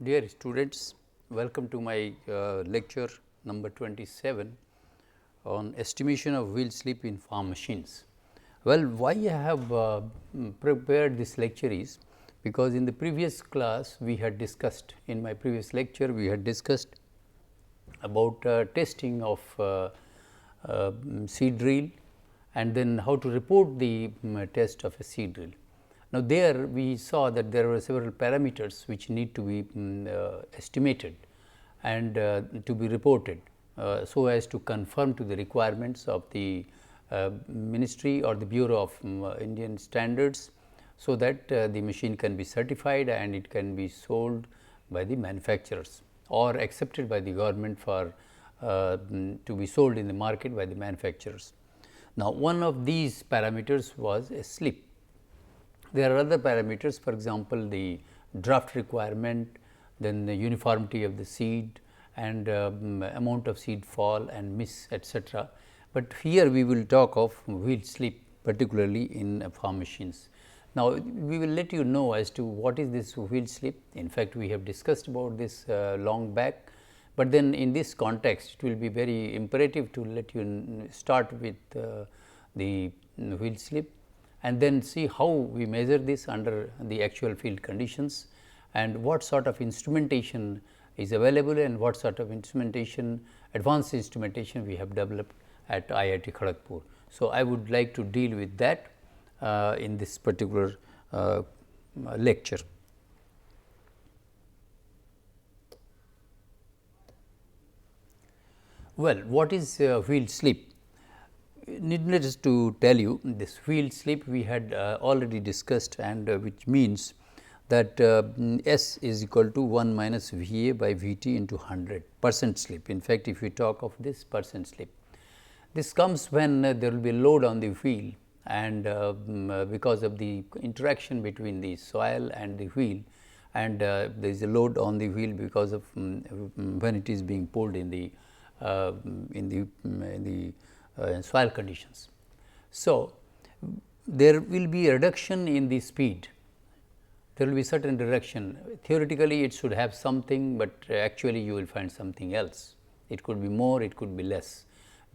Dear students, welcome to my lecture number 27 on estimation of wheel slip in farm machines. Well, why I have prepared this lecture is because in the previous class we had discussed, in my previous lecture we had discussed about testing of seed drill and then how to report the test of a seed drill. Now, there we saw that there were several parameters which need to be estimated and to be reported, so as to conform to the requirements of the Ministry or the Bureau of Indian Standards, so that the machine can be certified and it can be sold by the manufacturers or accepted by the government for to be sold in the market by the manufacturers. Now, one of these parameters was a slip. There are other parameters, for example, the draft requirement, then the uniformity of the seed and amount of seed fall and miss, etc. But here we will talk of wheel slip, particularly in farm machines. Now, we will let you know as to what is this wheel slip. In fact, we have discussed about this long back, but then in this context it will be very imperative to let you start with the wheel slip and then see how we measure this under the actual field conditions and what sort of instrumentation is available and what sort of instrumentation, advanced instrumentation we have developed at IIT Kharagpur. So, I would like to deal with that in this particular lecture. Well, what is wheel slip? Needless to tell you, this wheel slip we had already discussed, and which means that S is equal to 1 minus V A by V T into 100% slip. In fact, if we talk of this percent slip, this comes when there will be load on the wheel, and because of the interaction between the soil and the wheel, and there is a load on the wheel because of when it is being pulled in the soil conditions. So, there will be a reduction in the speed, there will be certain reduction. Theoretically, it should have something, but actually you will find something else. It could be more, it could be less.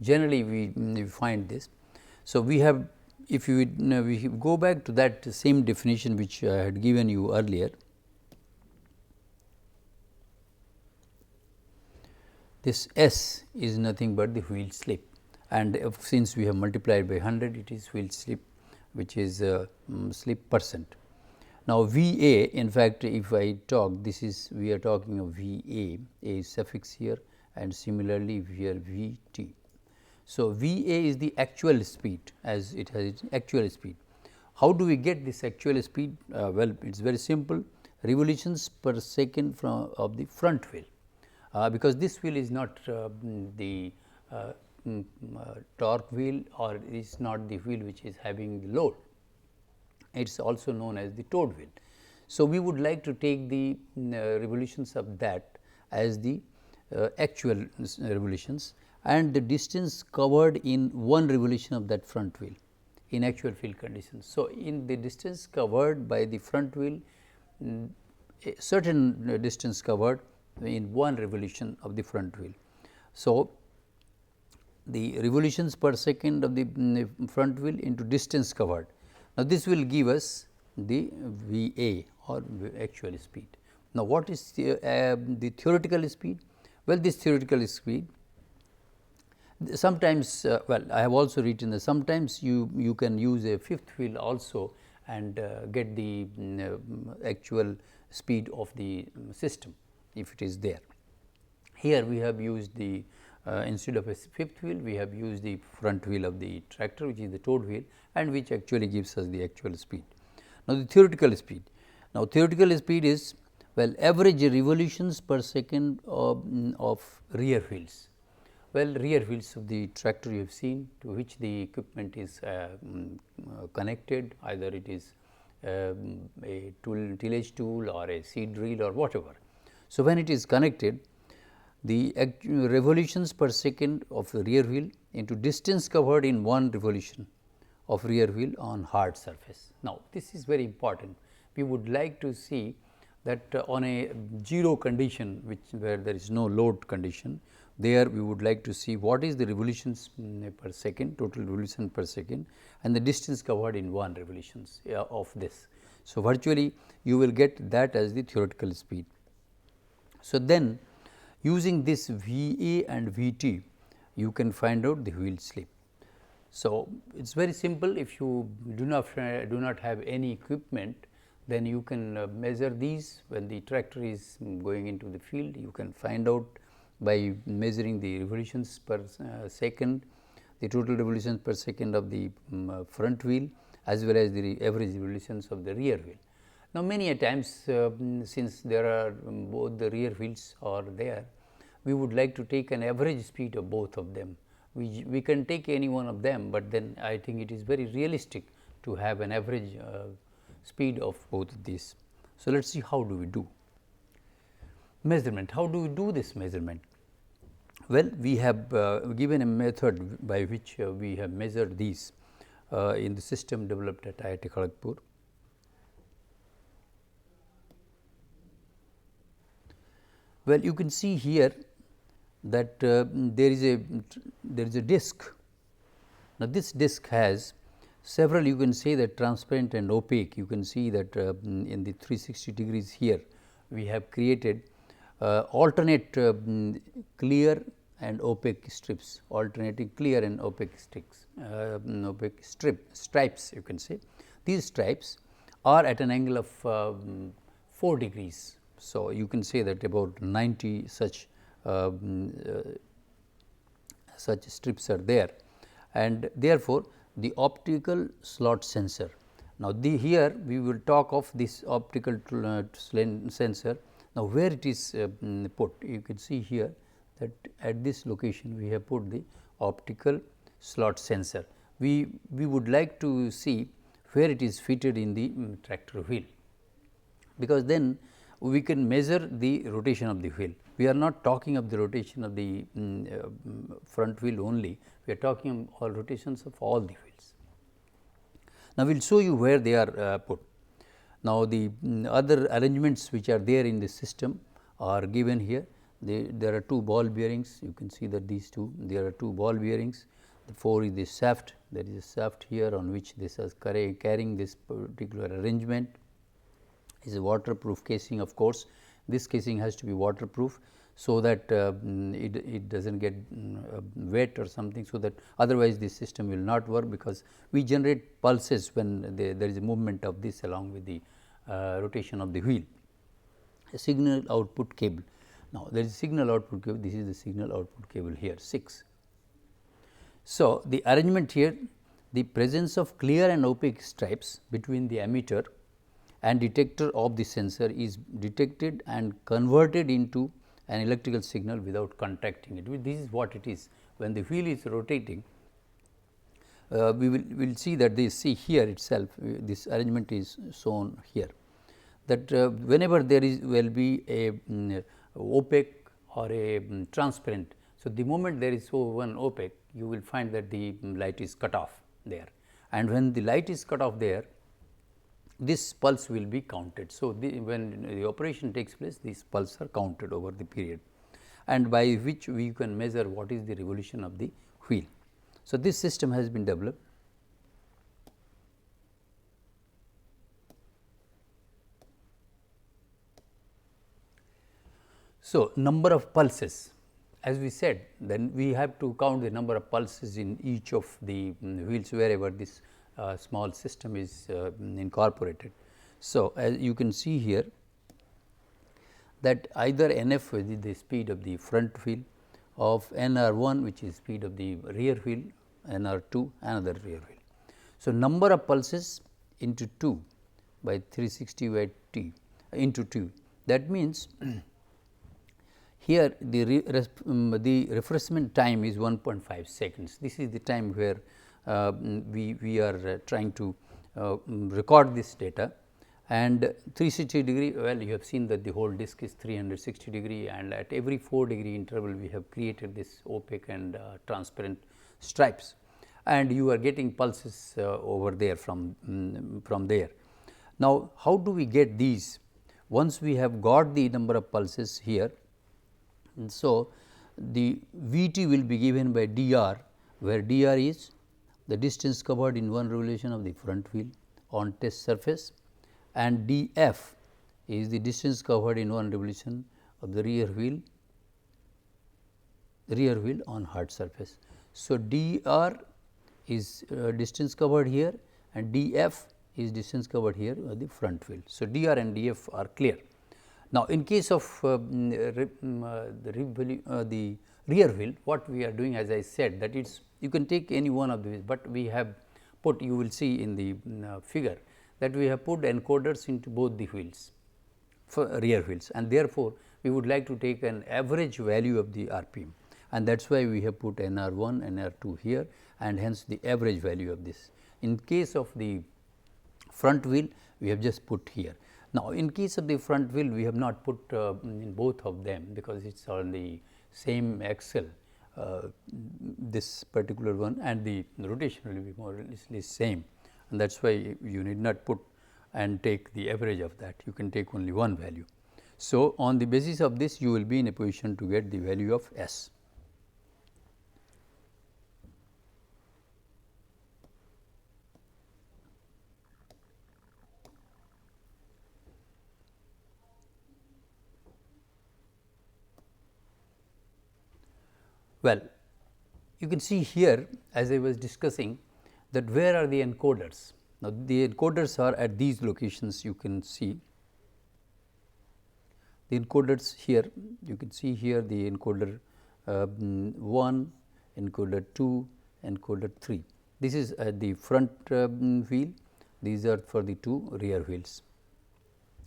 Generally, we find this. So, we have, if we go back to that same definition which I had given you earlier, this S is nothing but the wheel slip, and since we have multiplied by 100, it is wheel slip, which is slip percent. Now, V A, in fact, if I talk, this is, we are talking of V A is suffix here, and similarly here V T. So, V A is the actual speed, as it has its actual speed. How do we get this actual speed? Well, it is very simple, revolutions per second of the front wheel. Because this wheel is not the torque wheel, or is not the wheel which is having the load, it is also known as the towed wheel. So, we would like to take the revolutions of that as the actual revolutions, and the distance covered in one revolution of that front wheel in actual field conditions. So, in the distance covered by the front wheel, a certain distance covered in one revolution of the front wheel. So, the revolutions per second of the front wheel into distance covered. Now, this will give us the V A or actual speed. Now, what is the theoretical speed? Well, this theoretical speed, sometimes well, I have also written that sometimes you can use a fifth wheel also and get the actual speed of the system, if it is there. Here we have used the instead of a fifth wheel, we have used the front wheel of the tractor, which is the towed wheel, and which actually gives us the actual speed. Now, the theoretical speed. Now, theoretical speed is, well, average revolutions per second of rear wheels. Well, rear wheels of the tractor you have seen, to which the equipment is connected, either it is a tillage tool or a seed drill or whatever. So, when it is connected, the revolutions per second of the rear wheel into distance covered in one revolution of rear wheel on hard surface. Now, this is very important. We would like to see that on a 0 condition, where there is no load condition, there we would like to see what is the revolutions per second, total revolution per second, and the distance covered in 1 revolutions of this. So, virtually you will get that as the theoretical speed. So, then using this V A and V T, you can find out the wheel slip. So, it is very simple. If you do not have any equipment, then you can measure these when the tractor is going into the field. You can find out by measuring the revolutions per second, the total revolutions per second of the front wheel, as well as the average revolutions of the rear wheel. Now, many a times since there are both the rear wheels are there, we would like to take an average speed of both of them. We can take any one of them, but then I think it is very realistic to have an average speed of both of these. So, let us see how do we do measurement. How do we do this measurement? Well, we have given a method by which we have measured these in the system developed at IIT Kharagpur. Well, you can see here that there is a disc. Now, this disc has several, you can say that transparent and opaque. You can see that in the 360 degrees here we have created alternate clear and opaque strips, alternating clear and opaque stripes, you can say. These stripes are at an angle of 4 degrees. So, you can say that about 90 such strips are there, and therefore, the optical slot sensor. Now, here we will talk of this optical sensor. Now, where it is put, you can see here that at this location we have put the optical slot sensor. We would like to see where it is fitted in the tractor wheel, because then we can measure the rotation of the wheel. We are not talking of the rotation of the front wheel only, we are talking all rotations of all the wheels. Now, we will show you where they are put. Now, the other arrangements which are there in the system are given here. There are 2 ball bearings, you can see that these two, there are 2 ball bearings. The 4 is the shaft, there is a shaft here on which this is carrying this particular arrangement. Is a waterproof casing, of course. This casing has to be waterproof, so that it does not get wet or something, so that otherwise this system will not work, because we generate pulses when there is a movement of this along with the rotation of the wheel. A signal output cable. Now, there is a signal output cable, this is the signal output cable here 6. So, the arrangement here, the presence of clear and opaque stripes between the ammeter and detector of the sensor is detected and converted into an electrical signal without contacting it. This is what it is. When the wheel is rotating, we will see that see here itself, this arrangement is shown here, that whenever there will be a opaque or a transparent. So, the moment there is one opaque, you will find that the light is cut off there, and when the light is cut off there, this pulse will be counted. So, when the operation takes place, these pulses are counted over the period, and by which we can measure what is the revolution of the wheel. So, this system has been developed. So, number of pulses, as we said, then we have to count the number of pulses in each of the wheels wherever this small system is incorporated. So, as you can see here that either NF is the speed of the front wheel, of NR1 which is speed of the rear wheel, NR2 another rear wheel. So, number of pulses into 2 by 360 by T into 2, that means here the refreshment time is 1.5 seconds. This is the time where we are trying to record this data, and 360 degree, well, you have seen that the whole disk is 360 degree, and at every 4 degree interval we have created this opaque and transparent stripes, and you are getting pulses over there from there. Now, how do we get these? once we have got the number of pulses here, so the Vt will be given by dr, where dr is the distance covered in one revolution of the front wheel on test surface, and df is the distance covered in one revolution of the rear wheel on hard surface. So, dr is distance covered here and df is distance covered here on the front wheel. So, dr and df are clear. Now, in case of the rear wheel, what we are doing, as I said, that it's you can take any one of these, but we have put, you will see in the figure that we have put encoders into both the wheels for rear wheels, and therefore, we would like to take an average value of the RPM, and that is why we have put NR1, NR2 here, and hence the average value of this. In case of the front wheel, we have just put here. Now, in case of the front wheel, we have not put in both of them, because it is on the same axle, this particular one, and the rotation will be more or less same, and that is why you need not put and take the average of that, you can take only one value. So, on the basis of this, you will be in a position to get the value of S. Well, you can see here, as I was discussing, that where are the encoders. Now, the encoders are at these locations, you can see the encoders here, you can see here the encoder 1, encoder 2, encoder 3. This is at the front wheel, these are for the two rear wheels.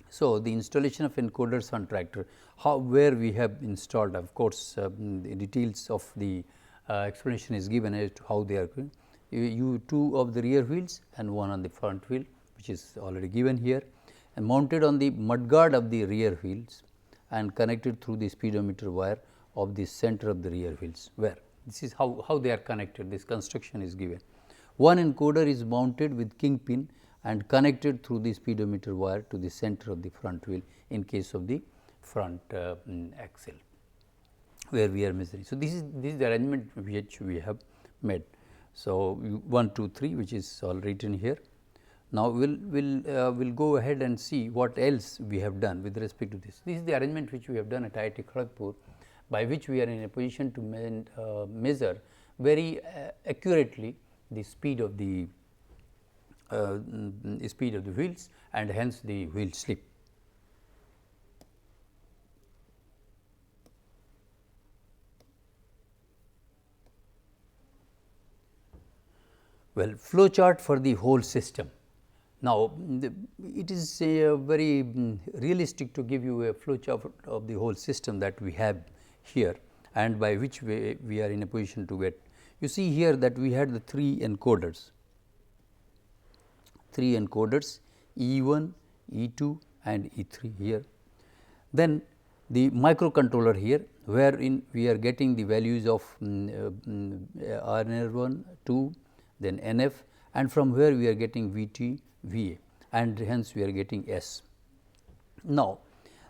So, the installation of encoders on tractor, where we have installed, of course, the details of the explanation is given as to how they are going. You two of the rear wheels and one on the front wheel, which is already given here, and mounted on the mudguard of the rear wheels and connected through the speedometer wire of the center of the rear wheels, where this is how they are connected, this construction is given. One encoder is mounted with kingpin and connected through the speedometer wire to the center of the front wheel in case of the front axle, where we are measuring. So, this is the arrangement which we have made. So, 1, 2, 3, which is all written here. Now, we'll go ahead and see what else we have done with respect to this. This is the arrangement which we have done at IIT Kharagpur, by which we are in a position to measure very accurately the speed of the wheels and hence the wheel slip. Well, flow chart for the whole system. Now, it is very realistic to give you a flow chart of the whole system that we have here, and by which we are in a position to get. You see here that we had the three encoders E1, E2 and E3 here. Then the microcontroller here, wherein we are getting the values of RNR1, 2, then NF, and from where we are getting VT, VA, and hence we are getting S. Now,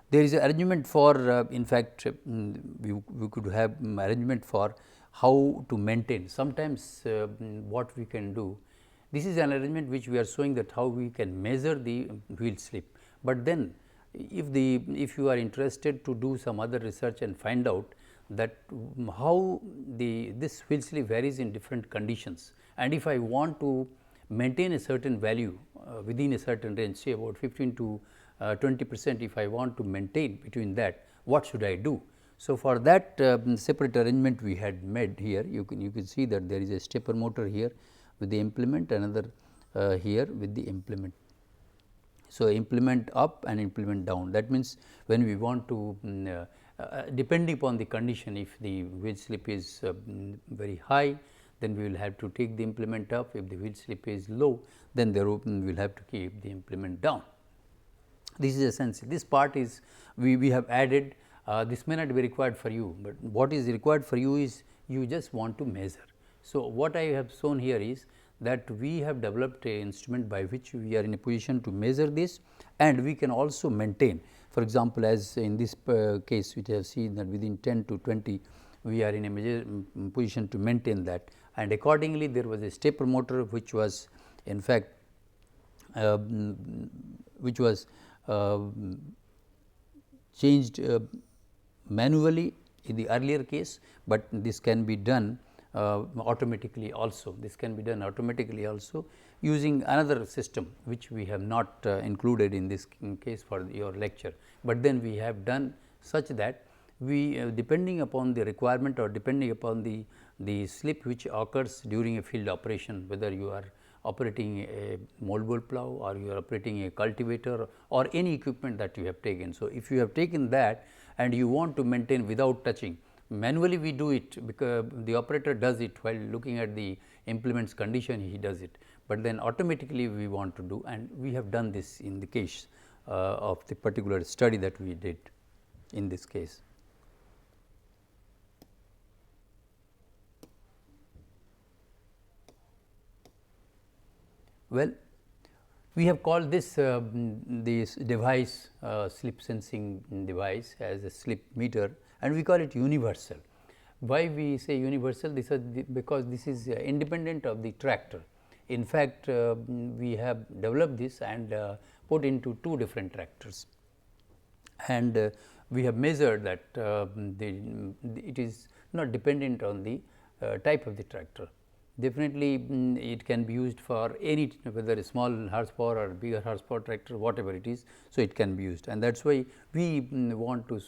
there is an arrangement for in fact, we could have arrangement for how to maintain. Sometimes what we can do, this is an arrangement which we are showing that how we can measure the wheel slip, but then if you are interested to do some other research and find out that how this wheel slip varies in different conditions, and if I want to maintain a certain value within a certain range, say about 15 to 20%, if I want to maintain between that, what should I do? So, for that separate arrangement we had made here, you can see that there is a stepper motor here with the implement, another here with the implement. So, implement up and implement down, that means when we want to depending upon the condition, if the wheel slip is very high, then we will have to take the implement up. If the wheel slip is low, then we will have to keep the implement down. This is essential. This part is we have added, this may not be required for you, but what is required for you is you just want to measure. So, what I have shown here is that we have developed an instrument by which we are in a position to measure this, and we can also maintain. For example, as in this case which I have seen that within 10 to 20 we are in a position to maintain that, and accordingly there was a stepper motor which was in fact which was changed manually in the earlier case, but this can be done automatically also. This can be done automatically also using another system which we have not included in this case for your lecture, but then we have done such that we depending upon the requirement or depending upon the slip which occurs during a field operation, whether you are operating a moldboard plow or you are operating a cultivator or any equipment that you have taken. So, if you have taken that and you want to maintain without touching, manually we do it because the operator does it while looking at the implement's condition, he does it, but then automatically we want to do, and we have done this in the case of the particular study that we did in this case. Well, we have called this device slip sensing device as a slip meter, and we call it universal. Why we say universal? This is because this is independent of the tractor. In fact, we have developed this and put into two different tractors, and we have measured that it is not dependent on the type of the tractor. Definitely it can be used for any, whether a small horsepower or bigger horsepower tractor, whatever it is. So, it can be used, and that is why we want to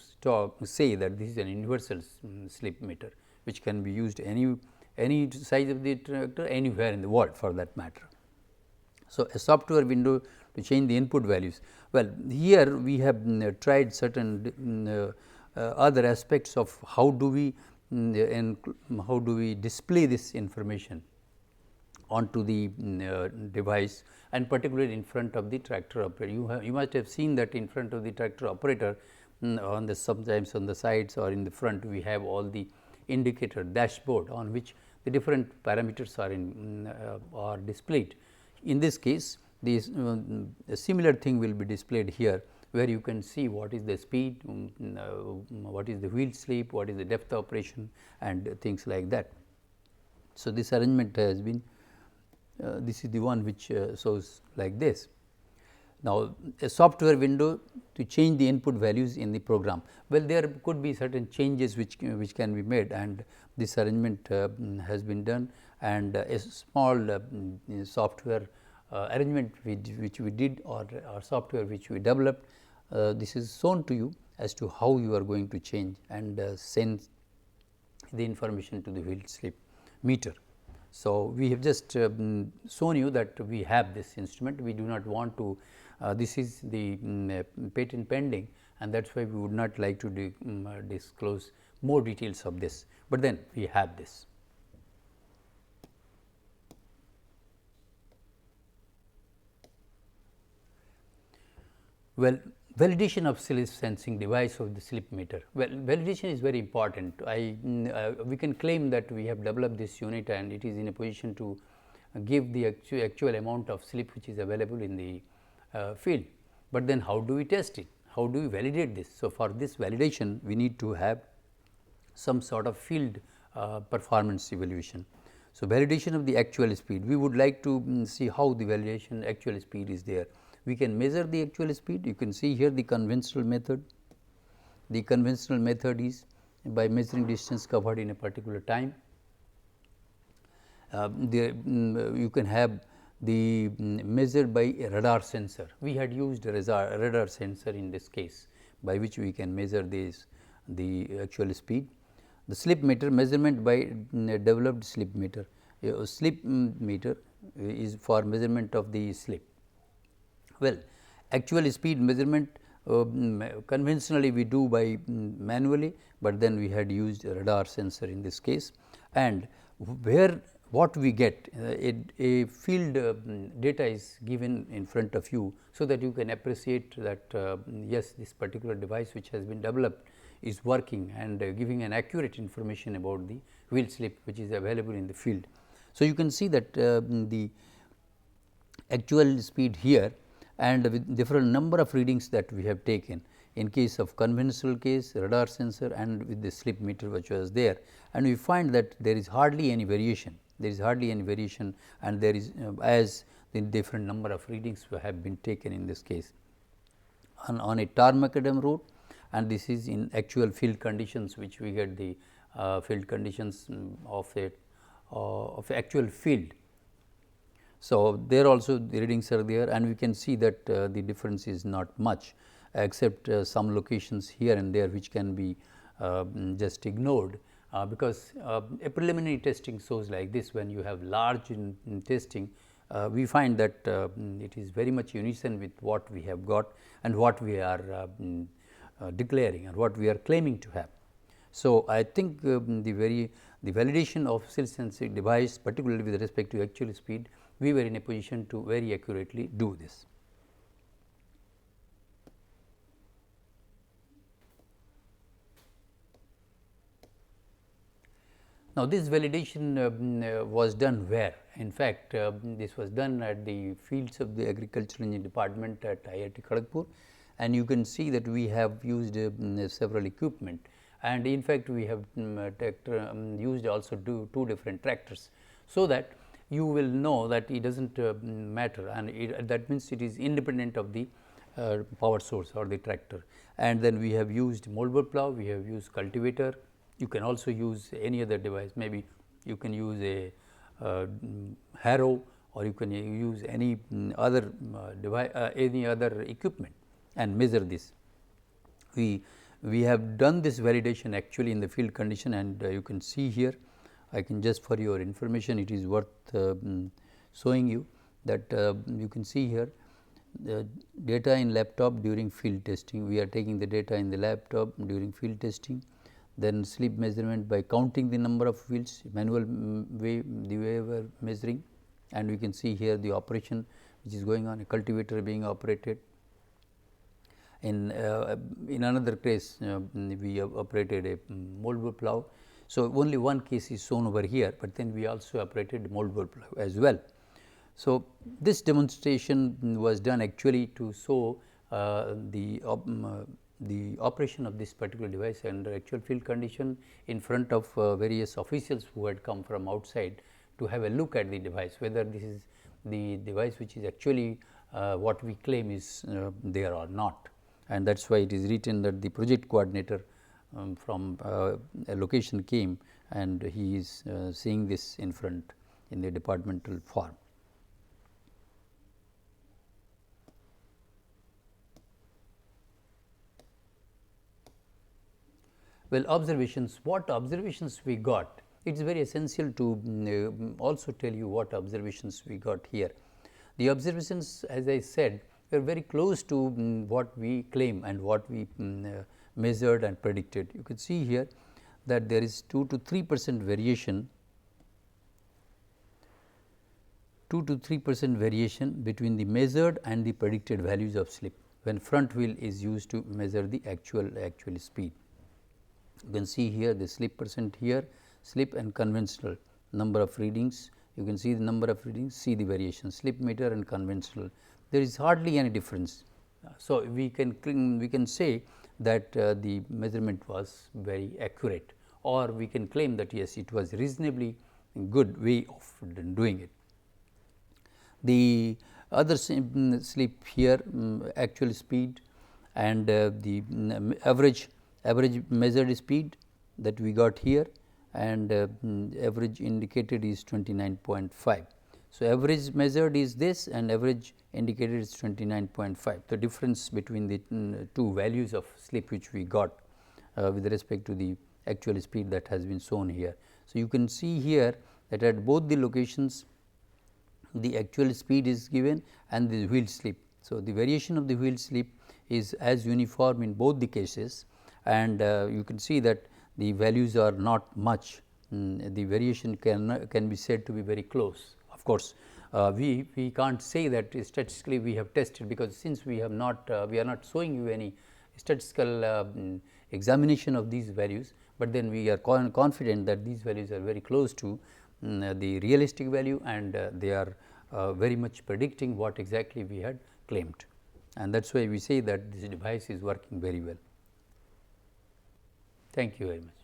say that this is an universal slip meter which can be used any size of the tractor anywhere in the world for that matter. So, a software window to change the input values. Well, here we have tried certain other aspects of how do we display this information onto the device, and particularly in front of the tractor operator. You must have seen that in front of the tractor operator on the sometimes on the sides or in the front we have all the indicator dashboard on which the different parameters are displayed. In this case, this a similar thing will be displayed here, where you can see what is the speed, what is the wheel slip, what is the depth of operation, and things like that. So, this arrangement has been this is the one which shows like this. Now, a software window to change the input values in the program. Well, there could be certain changes which can be made, and this arrangement has been done, and a small software arrangement which we did or software which we developed, this is shown to you as to how you are going to change and send the information to the wheel slip meter. So, we have just shown you that we have this instrument. We do not want to this is the patent pending, and that is why we would not like to disclose more details of this, but then we have this. Well, validation of slip sensing device of the slip meter. Well, validation is very important. We can claim that we have developed this unit and it is in a position to give the actual amount of slip which is available in the field, but then how do we test it? How do we validate this? So, for this validation we need to have some sort of field performance evaluation. So, validation of the actual speed, we would like to see how the validation actual speed is there. We can measure the actual speed. You can see here the conventional method. The conventional method is by measuring distance covered in a particular time. You can have the measured by a radar sensor. We had used a radar sensor in this case, by which we can measure the actual speed. The slip meter, measurement by developed slip meter. A slip meter is for measurement of the slip. Well, actual speed measurement conventionally we do by manually, but then we had used a radar sensor in this case, and what we get a field data is given in front of you, so that you can appreciate that yes, this particular device which has been developed is working and giving an accurate information about the wheel slip which is available in the field. So, you can see that the actual speed here and with different number of readings that we have taken. in case of conventional case, radar sensor, and with the slip meter which was there, and we find that there is hardly any variation. There is hardly any variation, and there is as the different number of readings have been taken in this case on a tar macadam road, and this is in actual field conditions, which we get the field conditions of actual field. So, there also the readings are there, and we can see that the difference is not much, except some locations here and there which can be just ignored, because a preliminary testing shows like this. When you have large in testing, we find that it is very much unison with what we have got and what we are declaring and what we are claiming to have. So, I think the validation of silt sensing device, particularly with respect to actual speed, we were in a position to very accurately do this. Now, this validation was done where? In fact, this was done at the fields of the agricultural engineering department at IIT Kharagpur, and you can see that we have used several equipment, and in fact, we have used also two different tractors, so that you will know that it does not matter, and that means it is independent of the power source or the tractor. And then we have used moldboard plow, we have used cultivator. You can also use any other device, maybe you can use a harrow, or you can use any other device, any other equipment, and measure this. We have done this validation actually in the field condition, and you can see here. I can just for your information, it is worth showing you that you can see here the data in laptop during field testing. We are taking the data in the laptop during field testing, then slip measurement by counting the number of wheels, manual way, the way we are measuring, and we can see here the operation which is going on, a cultivator being operated. In another case, we have operated a moldboard plow. So, only one case is shown over here, but then we also operated moldboard plow as well. So, this demonstration was done actually to show the operation of this particular device under actual field condition in front of various officials who had come from outside to have a look at the device, whether this is the device which is actually what we claim is there or not. And that is why it is written that the project coordinator from a location came, and he is seeing this in front in the departmental form. Well, observations, what observations we got? It is very essential to also tell you what observations we got here. The observations, as I said, were very close to what we claim and what we measured and predicted. You can see here that there is 2 to 3% variation, 2 to 3% variation between the measured and the predicted values of slip when front wheel is used to measure the actual speed. You can see here the slip percent here, slip and conventional number of readings. You can see the number of readings, see the variation, slip meter and conventional. There is hardly any difference. So, we can say that the measurement was very accurate, or we can claim that yes, it was reasonably good way of doing it. The other slip here, actual speed and the average measured speed that we got here, and average indicated is 29.5. So, average measured is this and average indicated is 29.5. The difference between the two values of slip which we got with respect to the actual speed that has been shown here. So, you can see here that at both the locations the actual speed is given and the wheel slip. So, the variation of the wheel slip is as uniform in both the cases, and you can see that the values are not much. The variation can be said to be very close. Of course, we can't say that statistically we have tested, because since we have not we are not showing you any statistical examination of these values, but then we are confident that these values are very close to the realistic value, and they are very much predicting what exactly we had claimed. and that is why we say that this device is working very well. Thank you very much.